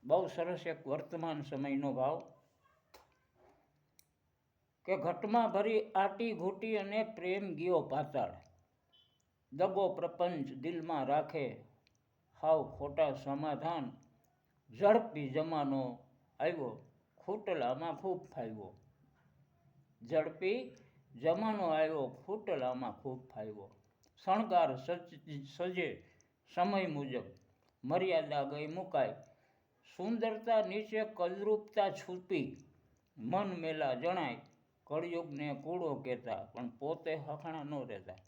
બહુ સરસ એક વર્તમાન સમયનો ભાવ કે ઘટમાં ભરી આટી ઘૂંટી અને પ્રેમ ગયો પાતાળ, દગો પ્રપંચ દિલમાં રાખે હાવ ખોટા સમાધાન, ઝડપી જમાનો આવ્યો ખૂટલામાં ખૂબ ફાવ્યો. ઝડપી જમાનો આવ્યો ખૂટલામાં ખૂબ ફાવ્યો. શણગાર સજે સમય મુજબ, મર્યાદા ગઈ મુકાય, સુંદરતા નીચે કદરૂપતા છુપી, મન મેલા જણાય, કળયુગને કૂડો કહેતા પણ પોતે હખણા ન રહેતા.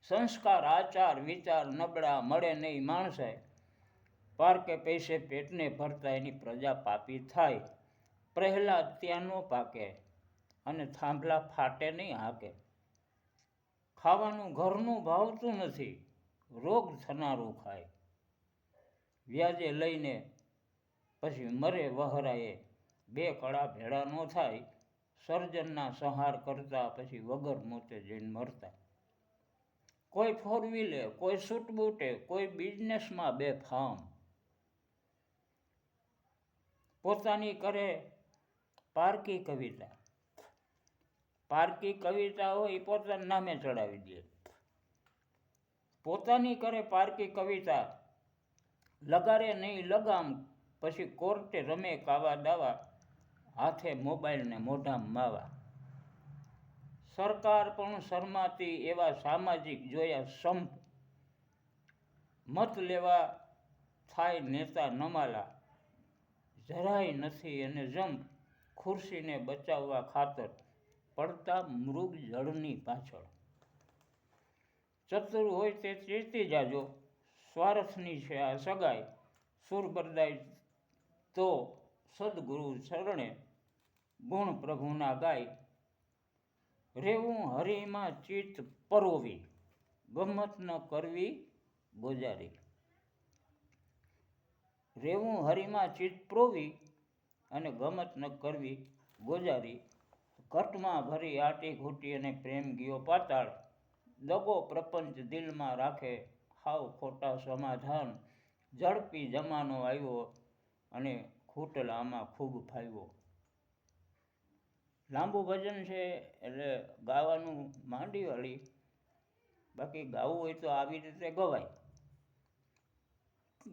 સંસ્કાર આચાર વિચાર નબળા મળે નહીં માણસાય, પારકે પૈસે પેટને ભરતા એની પ્રજા પાપી થાય. પ્રહલાદ ત્યાં નો પાકે અને થાંભલા ફાટે નહીં હાકે. ખાવાનું ઘરનું ભાવતું નથી, રોગ થનારું ખાય. વ્યાજે લઈને પછી મરે વહરાએ, બે કળા ભેળા ન થાય. સર્જનના સંહાર કરતા પછી વગર મોતે જઈને મરતા. કોઈ ફોર વ્હીલે, કોઈ સૂટબૂટે, કોઈ બિઝનેસમાં બેફામ, પોતાની કરે પારકી કવિતા. પારકી કવિતા હોય એ પોતાના નામે ચડાવી દે. પોતાની કરે પારકી કવિતા, લગારે નહીં લગામ, પછી કોર્ટે રમે કાવા દાવા, હાથે મોબાઈલ ને મોઢામાં માવા. સરકાર પણ શરમાતી એવા સામાજિક જોયા સંપ, મત લેવા થાય નેતા નમાલા, જરાય નથી એને જંપ, ખુરશીને બચાવવા ખાતર પડતા મૃગ જળની પાછળ. ચતુર હોય તે ચેતી જાજો, સ્વાર્થની છે આ સગાઈ, સુર બરદાય તો સદગુરુ શરણે, ગુણ પ્રભુના ગાય. રેવું હરિમાં ચિત્ત પરોવી, ગમત ન કરવી ગોજારી. રેવું હરિમાં ચિત્ત પ્રોવી અને ગમત ન કરવી ગોજારી. ઘટમાં ભરી આટી ઘૂંટી અને પ્રેમ ગયો પાતાળ, દગો પ્રપંચ દિલમાં રાખે હાવ ખોટા સમાધાન. ઝડપી જમાનો આવ્યો અને ખૂટલામાં ખૂબ ફાવ્યો. લાંબુ ભજન છે એટલે ગાવાનું માંડી વાળી, બાકી ગાવું હોય તો આવી રીતે ગવાય.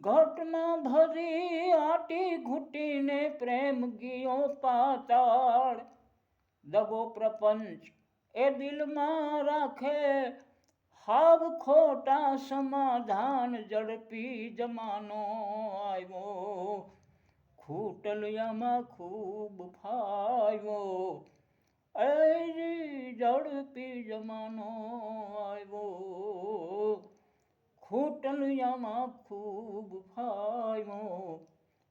ઘટમાં ભરી આટી ઘૂંટીને પ્રેમ ગયો પાતાળ, દગો પ્રપંચ એ દિલમાં રાખે હાવ ખોટા સમાધાન. ઝડપી જમાનો આવ્યો ખૂટલિયામાં ખૂબ ફાવ્યો. ઝડપી જમાનો આવ્યો ખૂટલિયામાં ખૂબ ફાવ્યો.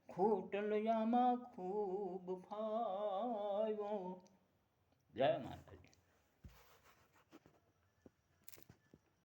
ખૂટલિયામાં ખૂબ ફાવ્યો. જય માતાજી.